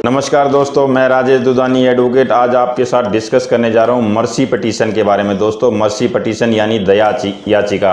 नमस्कार दोस्तों, मैं राजेश दुधानी एडवोकेट आज आपके साथ डिस्कस करने जा रहा हूं मर्सी पिटीशन के बारे में। दोस्तों, मर्सी पिटीशन यानी दया याचिका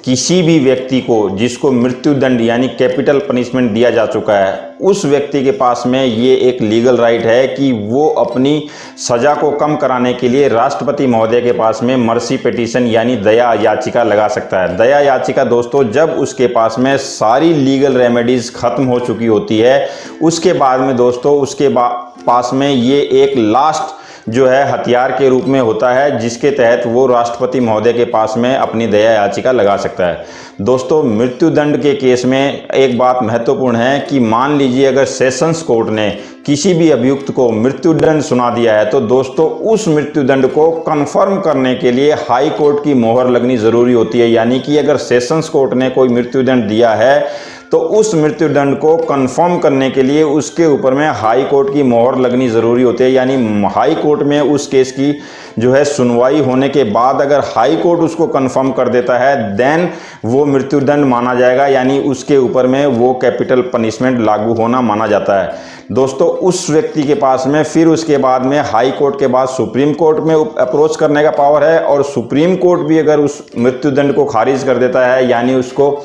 किसी भी व्यक्ति को जिसको मृत्युदंड यानी कैपिटल पनिशमेंट दिया जा चुका है, उस व्यक्ति के पास में ये एक लीगल राइट है कि वो अपनी सजा को कम कराने के लिए राष्ट्रपति महोदय के पास में मर्सी पिटीशन यानी दया याचिका लगा सकता है। दया याचिका दोस्तों, जब उसके पास में सारी लीगल रेमेडीज खत्म हो चुकी होती है, उसके बाद में दोस्तों उसके पास में ये एक लास्ट जो है हथियार के रूप में होता है, जिसके तहत वो राष्ट्रपति महोदय के पास में अपनी दया याचिका लगा सकता है। दोस्तों, मृत्युदंड के केस में एक बात महत्वपूर्ण है कि मान लीजिए अगर सेशंस कोर्ट ने किसी भी अभियुक्त को मृत्युदंड सुना दिया है, तो दोस्तों उस मृत्युदंड को कंफर्म करने के लिए हाई कोर्ट की मोहर लगनी जरूरी होती है। यानी कि अगर सेशंस कोर्ट ने कोई मृत्युदंड दिया है तो उस मृत्युदंड को कंफर्म करने के लिए उसके ऊपर में हाई कोर्ट की मोहर लगनी ज़रूरी होती है। यानी हाई कोर्ट में उस केस की जो है सुनवाई होने के बाद अगर हाई कोर्ट उसको कंफर्म कर देता है, देन वो मृत्युदंड माना जाएगा, यानी उसके ऊपर में वो कैपिटल पनिशमेंट लागू होना माना जाता है। दोस्तों, उस व्यक्ति के पास में फिर उसके बाद में हाई कोर्ट के बाद सुप्रीम कोर्ट में अप्रोच करने का पावर है, और सुप्रीम कोर्ट भी अगर उस मृत्युदंड को खारिज कर देता है यानी उसको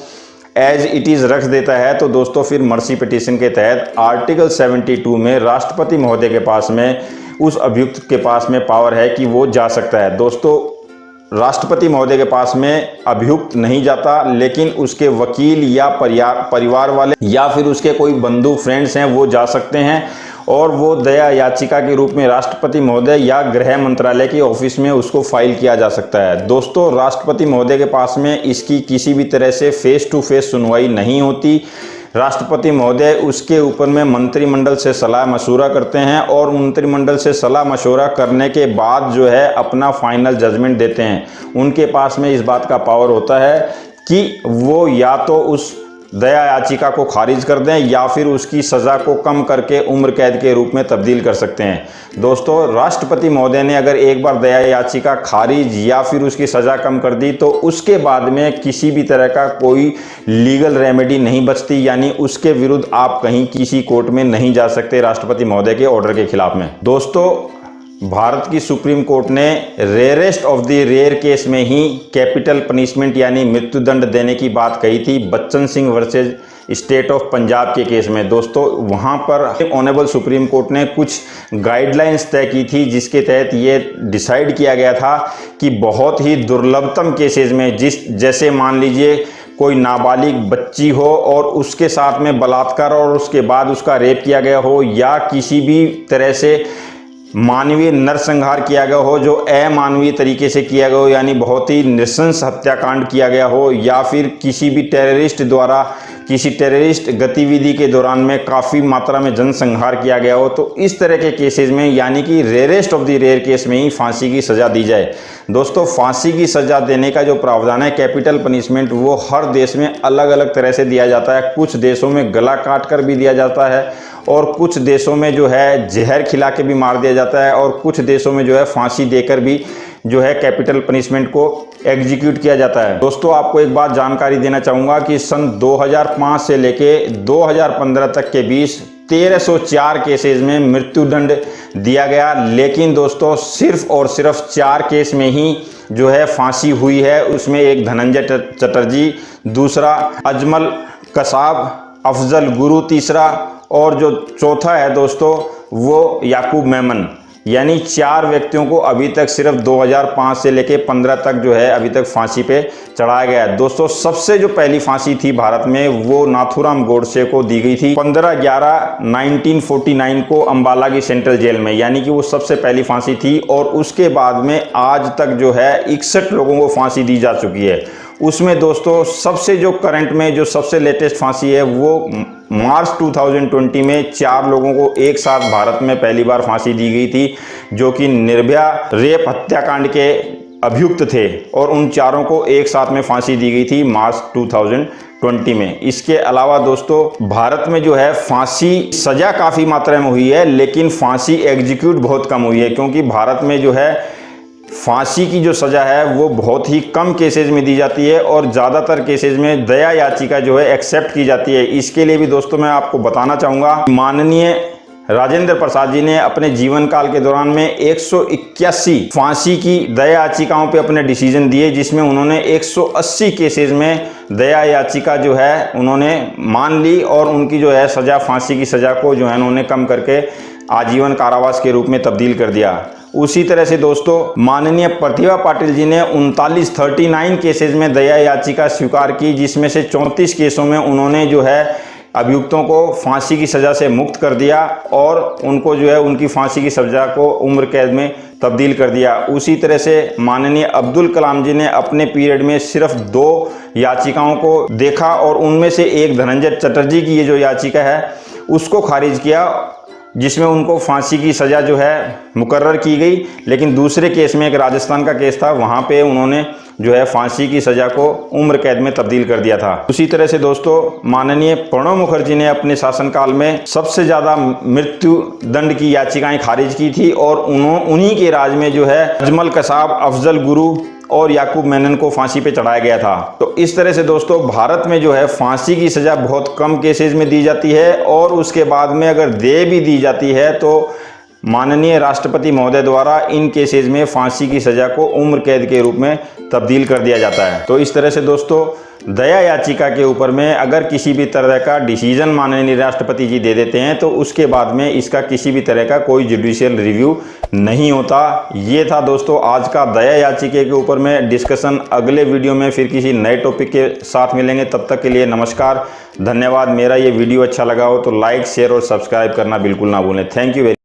एज इट इज़ रख देता है, तो दोस्तों फिर मर्सी पिटीशन के तहत आर्टिकल 72 में राष्ट्रपति महोदय के पास में उस अभियुक्त के पास में पावर है कि वो जा सकता है। दोस्तों, राष्ट्रपति महोदय के पास में अभियुक्त नहीं जाता, लेकिन उसके वकील या परिवार वाले या फिर उसके कोई बंधु फ्रेंड्स हैं वो जा सकते हैं, और वो दया याचिका के रूप में राष्ट्रपति महोदय या गृह मंत्रालय के ऑफिस में उसको फाइल किया जा सकता है। दोस्तों, राष्ट्रपति महोदय के पास में इसकी किसी भी तरह से फेस टू फेस सुनवाई नहीं होती। राष्ट्रपति महोदय उसके ऊपर में मंत्रिमंडल से सलाह मशवरा करते हैं, और मंत्रिमंडल से सलाह मशवरा करने के बाद जो है अपना फाइनल जजमेंट देते हैं। उनके पास में इस बात का पावर होता है कि वो या तो उस दया याचिका को खारिज कर दें या फिर उसकी सज़ा को कम करके उम्र कैद के रूप में तब्दील कर सकते हैं। दोस्तों, राष्ट्रपति महोदय ने अगर एक बार दया याचिका खारिज या फिर उसकी सज़ा कम कर दी, तो उसके बाद में किसी भी तरह का कोई लीगल रेमेडी नहीं बचती, यानी उसके विरुद्ध आप कहीं किसी कोर्ट में नहीं जा सकते राष्ट्रपति महोदय के ऑर्डर के खिलाफ में। दोस्तों, भारत की सुप्रीम कोर्ट ने rarest of the rare case में ही कैपिटल पनिशमेंट यानी मृत्युदंड देने की बात कही थी, Bachchan Singh versus state of Punjab के केस में। दोस्तों, वहां पर ऑनरेबल सुप्रीम कोर्ट ने कुछ गाइडलाइंस तय की थी, जिसके तहत ये डिसाइड किया गया था कि बहुत ही दुर्लभतम केसेस में जैसे मान लीजिए कोई नाबालिग बच्ची हो और उसके साथ में बलात्कार और उसके बाद उसका रेप किया गया हो, या किसी भी तरह से मानवीय नरसंहार किया गया हो जो अमानवीय तरीके से किया गया हो, यानी बहुत ही नृशंस हत्याकांड किया गया हो, या फिर किसी भी टेररिस्ट द्वारा किसी टेररिस्ट गतिविधि के दौरान में काफ़ी मात्रा में जनसंहार किया गया हो, तो इस तरह के केसेस में यानी कि rarest of the rare case में ही फांसी की सज़ा दी जाए। दोस्तों, फांसी की सज़ा देने का जो प्रावधान है कैपिटल पनिशमेंट, वो हर देश में अलग अलग तरह से दिया जाता है। कुछ देशों में गला काट कर भी दिया जाता है, और कुछ देशों में जो है जहर खिला के भी मार दिया जाता है, और कुछ देशों में जो है फांसी देकर भी जो है कैपिटल पनिशमेंट को एग्जीक्यूट किया जाता है। दोस्तों, आपको एक बात जानकारी देना चाहूँगा कि सन 2005 से लेके 2015 तक के बीच 1304 केसेस में मृत्युदंड दिया गया, लेकिन दोस्तों सिर्फ और सिर्फ 4 केस में ही जो है फांसी हुई है। उसमें एक धनंजय चटर्जी, दूसरा अजमल कसाब, अफजल गुरु तीसरा, और जो चौथा है दोस्तों वो याकूब मेमन। यानी 4 व्यक्तियों को अभी तक सिर्फ 2005 से लेके 15 तक जो है अभी तक फांसी पे चढ़ाया गया है। दोस्तों, सबसे जो पहली फांसी थी भारत में वो नाथूराम गोडसे को दी गई थी 15/11/1949 को अंबाला की सेंट्रल जेल में, यानी कि वो सबसे पहली फांसी थी। और उसके बाद में आज तक जो है 61 लोगों को फांसी दी जा चुकी है। उसमें दोस्तों सबसे जो करंट में जो सबसे लेटेस्ट फांसी है वो मार्च 2020 में 4 लोगों को एक साथ भारत में पहली बार फांसी दी गई थी, जो कि निर्भया रेप हत्याकांड के अभियुक्त थे, और उन 4 को एक साथ में फांसी दी गई थी मार्च 2020 में। इसके अलावा दोस्तों भारत में जो है फांसी सजा काफ़ी मात्रा में हुई है, लेकिन फांसी एग्जीक्यूट बहुत कम हुई है, क्योंकि भारत में जो है फांसी की जो सज़ा है वो बहुत ही कम केसेज में दी जाती है, और ज़्यादातर केसेज में दया याचिका जो है एक्सेप्ट की जाती है। इसके लिए भी दोस्तों मैं आपको बताना चाहूँगा, माननीय राजेंद्र प्रसाद जी ने अपने जीवन काल के दौरान में 181 फांसी की दया याचिकाओं पे अपने डिसीजन दिए, जिसमें उन्होंने 180 केसेस में दया याचिका जो है उन्होंने मान ली और उनकी जो है सज़ा, फांसी की सज़ा को जो है उन्होंने कम करके आजीवन कारावास के रूप में तब्दील कर दिया। उसी तरह से दोस्तों माननीय प्रतिभा पाटिल जी ने 39 केसेस में दया याचिका स्वीकार की, जिसमें से 34 केसों में उन्होंने जो है अभियुक्तों को फांसी की सज़ा से मुक्त कर दिया और उनको जो है उनकी फांसी की सज़ा को उम्र कैद में तब्दील कर दिया। उसी तरह से माननीय अब्दुल कलाम जी ने अपने पीरियड में सिर्फ 2 याचिकाओं को देखा और उनमें से एक धनंजय चटर्जी की ये जो याचिका है उसको खारिज किया, जिसमें उनको फांसी की सज़ा जो है मुकर्रर की गई। लेकिन दूसरे केस में, एक राजस्थान का केस था, वहाँ पे उन्होंने जो है फांसी की सज़ा को उम्र कैद में तब्दील कर दिया था। उसी तरह से दोस्तों माननीय प्रणब मुखर्जी ने अपने शासनकाल में सबसे ज़्यादा मृत्यु दंड की याचिकाएं खारिज की थी और उन्हीं के राज में जो है अजमल कसाब, अफजल गुरु और याकूब मेनन को फांसी पे चढ़ाया गया था। तो इस तरह से दोस्तों भारत में जो है फांसी की सज़ा बहुत कम केसेस में दी जाती है और उसके बाद में अगर दे भी दी जाती है तो माननीय राष्ट्रपति महोदय द्वारा इन केसेस में फांसी की सज़ा को उम्र कैद के रूप में तब्दील कर दिया जाता है। तो इस तरह से दोस्तों दया याचिका के ऊपर में अगर किसी भी तरह का डिसीजन माननीय राष्ट्रपति जी दे देते हैं तो उसके बाद में इसका किसी भी तरह का कोई जुडिशियल रिव्यू नहीं होता। ये था दोस्तों आज का दया याचिका के ऊपर में डिस्कशन। अगले वीडियो में फिर किसी नए टॉपिक के साथ मिलेंगे, तब तक के लिए नमस्कार, धन्यवाद। मेरा ये वीडियो अच्छा लगा हो तो लाइक, शेयर और सब्सक्राइब करना बिल्कुल ना भूलें। Thank you.